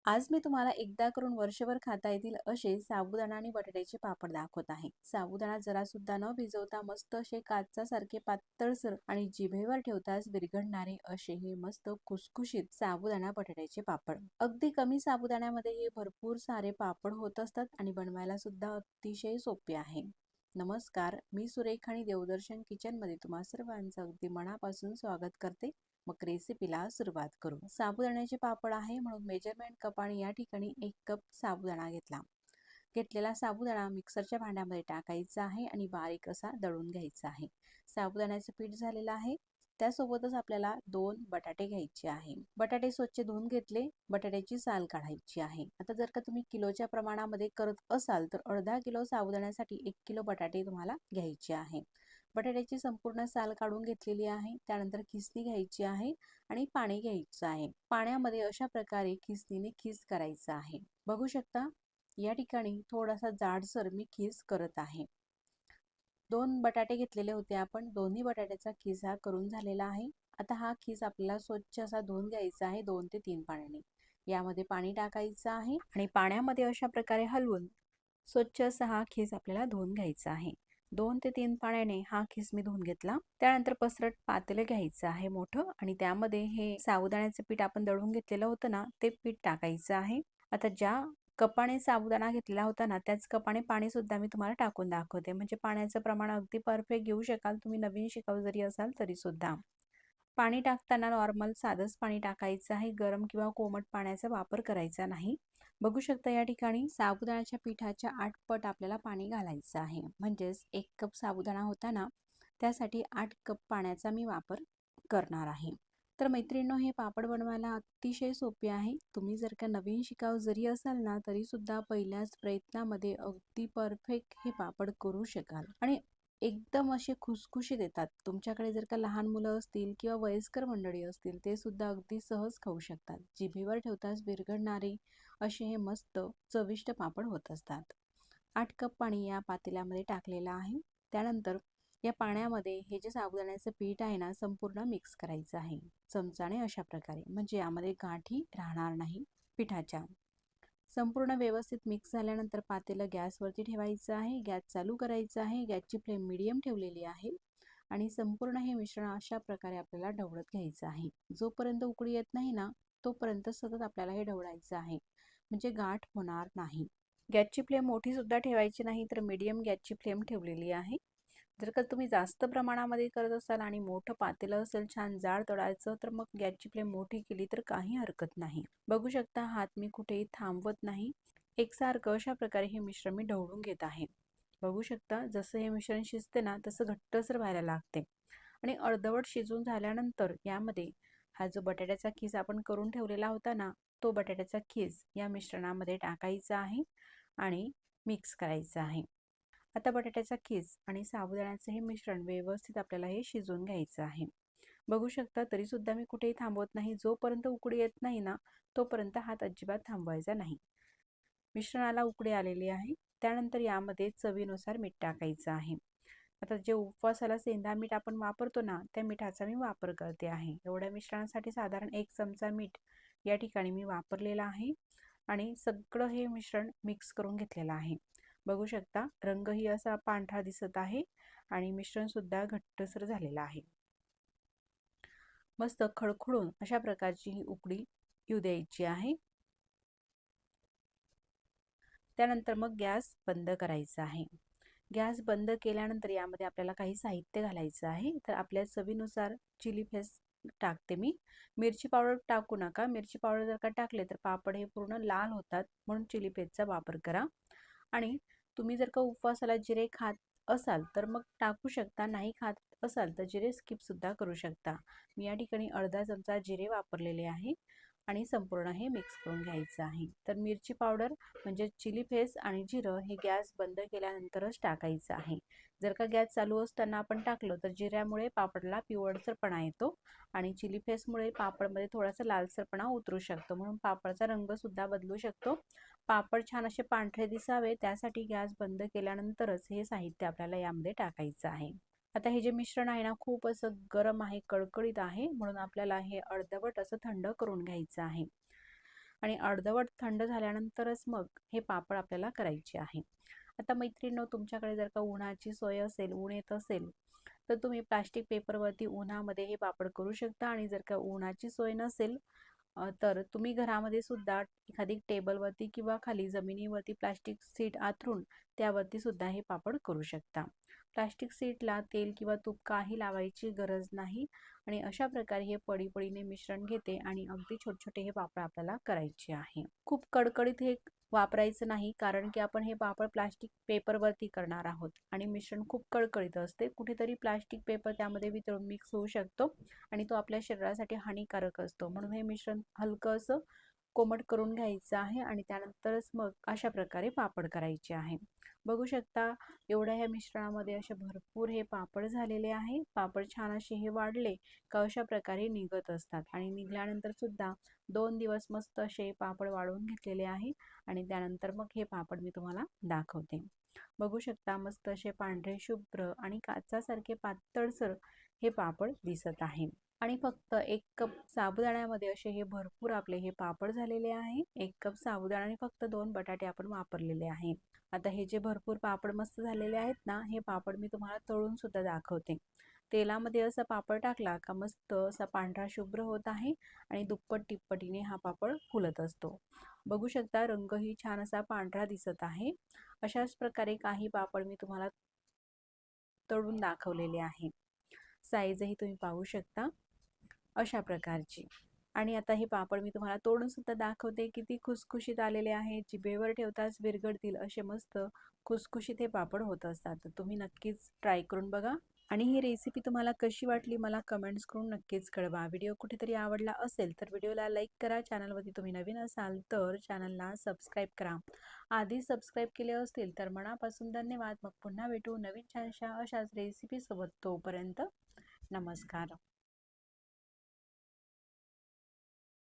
आज मी तुम्हाला एकदा करून वर्षभर खाता येतील असे साबुदाणा आणि बटाट्याचे पापड दाखवत आहे। साबुदाणा जरा सुद्धा न भिजवता मस्त असे काचासारखे पातळसर आणि जिभेवर ठेवताच विरघळणारे असे हे मस्त खुसखुशीत साबुदाणा बटाट्याचे पापड। अगदी कमी साबुदाण्यामध्ये हे भरपूर सारे पापड होत असतात आणि बनवायला सुद्धा अतिशय सोपे आहे। नमस्कार, मी सुरेखा आणि देवदर्शन किचन मध्ये तुम्हा सर्वांचं अगदी मनापासून स्वागत करते। मग रेसिपीला सुरुवात करू। साबुदाण्याचे पापड आहे म्हणून मेजरमेंट कप आणि या ठिकाणी 1 कप साबुदाणा घेतलेला साबुदाणा मिक्सरच्या भांड्यामध्ये टाकायचा आहे आणि बारीक असा दळून घ्यायचा आहे। साबुदाण्याचं पीठ झालेलं आहे। त्यासोबतच आपल्याला 2 बटाटे घ्यायचे आहे। बटाटे स्वच्छ धुवून घेतले, बटाट्याची साल काढायची आहे। आता जर का तुम्ही किलोच्या प्रमाणामध्ये करत असाल तर अर्धा किलो साबुदाण्यासाठी 1 किलो बटाटे तुम्हाला घ्यायचे आहे। बटाट्याची संपूर्ण साल काढून घेतलेली आहे। त्यानंतर खिसणी घ्यायची आहे आणि पाणी घ्यायचं आहे। पाण्यामध्ये अशा प्रकारे खिसणीने खीस करायचा आहे। बघू शकता या ठिकाणी थोडासा जाडसर मी खीस करत आहे। 2 बटाटे घेतलेले होते आपण, दोन्ही बटाट्याचा खीस हा करून झालेला आहे। आता हा खीस आपल्याला स्वच्छ असा धुवून घ्यायचा आहे 2 ते 3 पाण्याने। यामध्ये पाणी टाकायचं आहे आणि पाण्यामध्ये अशा प्रकारे हलवून स्वच्छ असा हा खीस आपल्याला धुवून घ्यायचा आहे। 2 ते 3 पाण्याने हा खीस मी धुवून घेतला। त्यानंतर पसरट पातेलं घ्यायचं आहे मोठं आणि त्यामध्ये हे साबुदाण्याचं पीठ आपण दळून घेतलेलं होतं ना, ते पीठ टाकायचं आहे। आता ज्या कपाने साबुदाणा घेतलेला होता ना, त्याच कपाने पाणी सुद्धा मी तुम्हाला टाकून दाखवते, म्हणजे पाण्याचं प्रमाण अगदी परफेक्ट घेऊ शकाल तुम्ही नवीन शिकाऊ जरी असाल तरी सुद्धा। पाणी टाकताना नॉर्मल साधंच पाणी टाकायचं आहे, गरम किंवा कोमट पाण्याचा वापर करायचा नाही। बघू शकता या ठिकाणी साबुदाण्याच्या पिठाच्या 8 पट आपल्याला पाणी घालायचं आहे, म्हणजेच 1 कप साबुदाणा होता ना, त्यासाठी 8 कप पाण्याचा मी वापर करणार आहे। तर मैत्रिणींनो, हे पापड बनवायला अतिशय सोपे आहे। तुम्ही जर का नवीन शिकाऊ जरी असाल ना, तरी सुद्धा पहिल्याच प्रयत्नामध्ये अगदी परफेक्ट हे पापड करू शकाल आणि एकदम असे खुसखुशीत येतात। तुमच्याकडे जर का लहान मुलं असतील किंवा वयस्कर मंडळी असतील, ते सुद्धा अगदी सहज खाऊ शकतात। जिभेवर ठेवताच विरघळणारे असे हे मस्त चविष्ट पापड होत असतात। 8 कप पाणी या पातेल्यामध्ये टाकलेलं आहे। त्यानंतर या पाण्यामध्ये हे जे साबुदाण्याचं पीठ आहे ना, संपूर्ण मिक्स करायचं आहे चमचाने अशा प्रकारे, म्हणजे यामध्ये गाठी राहणार नाही पिठाच्या। संपूर्ण व्यवस्थित मिक्स झाल्यानंतर पातेलं गॅसवरती ठेवायचं आहे, गॅस चालू करायचा आहे। गॅसची फ्लेम मीडियम ठेवलेली आहे आणि संपूर्ण हे मिश्रण अशा प्रकारे आपल्याला ढवळत घ्यायचं आहे। जोपर्यंत उकळी येत नाही ना, तोपर्यंत सतत आपल्याला हे ढवळायचं आहे, म्हणजे गाठ होणार नाही। गॅसची फ्लेम मोठी सुद्धा ठेवायची नाही, तर मीडियम गॅसची फ्लेम ठेवलेली आहे। जर का तुम्ही जास्त प्रमाणामध्ये करत असाल आणि मोठं पातेलं असेल छान जाड तळायचं, तर मग गॅसची फ्लेम मोठी केली तर काही हरकत नाही। बघू शकता हात मी कुठेही थांबवत नाही, एकसारखं अशा प्रकारे हे मिश्रण मी ढवळून घेत आहे। बघू शकता जसं हे मिश्रण शिजते ना, तसं घट्टसर व्हायला लागते आणि अर्धवट शिजून झाल्यानंतर यामध्ये हा जो बटाट्याचा खीस आपण करून ठेवलेला होता ना, तो बटाट्याचा खीस या मिश्रणामध्ये टाकायचा आहे आणि मिक्स करायचा आहे। आता बटाट्याचा खीस आणि साबुदाण्याचे हे मिश्रण व्यवस्थित आपल्याला हे शिजवून घ्यायचं आहे। बघू शकता तरी सुद्धा मी कुठेही थांबवत नाही, जोपर्यंत उकळी येत नाही ना, तोपर्यंत हात अजिबात थांबवायचा नाही। मिश्रणाला उकळी आलेली आहे। त्यानंतर यामध्ये चवीनुसार मीठ टाकायचं आहे। आता जे उपवासाला सेंधा मीठ आपण वापरतो ना, त्या मिठाचा मी वापर करते आहे। एवढ्या मिश्रणासाठी साधारण 1 चमचा मीठ या ठिकाणी मी वापरलेला आहे आणि सगळं हे मिश्रण मिक्स करून घेतलेलं आहे। बघू शकता रंगही असा पांढरा दिसत आहे आणि मिश्रण सुद्धा घट्टसर झालेलं आहे। मस्त खळखळून अशा प्रकारची ही उकळी येऊ द्यायची आहे। त्यानंतर मग गॅस बंद करायचा आहे। गॅस बंद केल्यानंतर यामध्ये आपल्याला काही साहित्य घालायचं आहे। तर आपल्या चवीनुसार चिली फ्लेक्स टाकते मी, मिरची पावडर टाकू नका। मिरची पावडर जर का टाकले तर पापड हे पूर्ण लाल होतात, म्हणून चिली फ्लेक्सचा वापर करा। आणि तुम्ही जर का उपवासाला जिरे खात असाल तर मग टाकू शकता, नाही खात असाल तर जिरे स्किप सुद्धा करू शकता। मी या ठिकाणी अर्धा चमचा जिरे वापरलेले आहे आणि संपूर्ण हे मिक्स करून घ्यायचं आहे। तर मिरची पावडर म्हणजे चिली फ्लेक्स आणि जिरं हे गॅस बंद केल्यानंतरच टाकायचं आहे। जर का गॅस चालू असताना आपण टाकलं तर जिऱ्यामुळे पापडला पिवळसरपणा येतो आणि चिली फ्लेक्समुळे पापडमध्ये थोडासा लालसरपणा उतरू शकतो, म्हणून पापडचा रंग सुद्धा बदलू शकतो। पापड छान असे पांढरे दिसावे त्यासाठी गॅस बंद केल्यानंतरच हे साहित्य आपल्याला यामध्ये टाकायचं आहे। आता हे जे मिश्रण आहे ना, खूप असं गरम आहे, कडकडीत आहे, म्हणून आपल्याला हे अर्धवट असं थंड करून घ्यायचं आहे। आणि अर्धवट थंड झाल्यानंतरच मग हे पापड आपल्याला करायचे आहे. आता मैत्रिणींनो, तुमच्याकडे जर का उन्हाची सोय असेल, ऊन येत असेल, तर तुम्ही प्लास्टिक पेपरवरती उन्हामध्ये हे पापड करू शकता. आणि जर का उन्हाची सोय नसेल तर तुम्ही घरामध्ये सुद्धा एखादी टेबलवरती किंवा खाली जमिनीवरती प्लास्टिक शीट आथरून त्यावरती सुद्धा हे पापड करू शकता. प्लास्टिक शीटला तेल किंवा तूप काही लावायची गरज नाही. आणि अशा प्रकारे हे पडीपडीने मिश्रण घेते आणि अगदी छोटे छोटे हे पापड आपल्याला करायचे आहे. खूप कडकडीत हे वापरायचं नाही, कारण की आपण हे पापड प्लास्टिक पेपरवरती करणार आहोत आणि मिश्रण खूप कडकडीत असते. कुठेतरी प्लास्टिक पेपर त्यामध्ये वितळून मिक्स होऊ शकतो आणि तो आपल्या शरीरासाठी हानिकारक असतो. म्हणून हे मिश्रण हलकं असं कोमट करून घ्यायचं आहे आणि त्यानंतरच मग अशा प्रकारे पापड करायचे आहे. बघू शकता, एवढ्या ह्या मिश्रणामध्ये असे भरपूर हे पापड झालेले आहे. पापड छान असे हे वाढले का अशा प्रकारे निघत असतात आणि निघल्यानंतर सुद्धा 2 दिवस मस्त असे पापड वाळवून घेतलेले आहे. आणि त्यानंतर मग हे पापड मी तुम्हाला दाखवते. बघू शकता, मस्त असे पांढरे शुभ्र आणि काचासारखे पातळसर हे पापड दिसत आहे. आणि फक्त 1 कप साबुदाण्यामध्ये असे हे भरपूर आपले हे पापड झालेले आहे. 1 कप साबुदाणा आणि फक्त 2 बटाटे आपण वापरलेले आहे. आता हे जे भरपूर पापड मस्त झालेले आहेत ना, हे पापड मी तुम्हाला तळून सुद्धा दाखवते. तेलामध्ये असा पापड टाकला का मस्त असा पांढरा शुभ्र होत आहे आणि दुप्पट तिप्पटीने हा पापड फुलत असतो. बघू शकता, रंगही छान असा पांढरा दिसत आहे. अशाच प्रकारे काही पापड मी तुम्हाला तळून दाखवलेले आहे. साईजही तुम्ही पाहू शकता अशा प्रकारची. आणि आता हे पापड मी तुम्हाला तोडून सुद्धा दाखवते. किती खुसखुशीत आलेले आहेत, जिभेवर ठेवताच विरघळतील असे मस्त खुसखुशीत हे पापड होत असतात. तर तुम्ही नक्कीच ट्राय करून बघा. आणि ही रेसिपी तुम्हाला कशी वाटली मला कमेंट्स करून नक्कीच कळवा. व्हिडिओ कुठेतरी आवडला असेल तर व्हिडिओला लाईक करा. चॅनलवरती तुम्ही नवीन असाल तर चॅनलला सबस्क्राईब करा. आधी सबस्क्राईब केले असतील तर मनापासून धन्यवाद. मग पुन्हा भेटू नवीन छानशा अशाच रेसिपीसोबत. तोपर्यंत नमस्कार.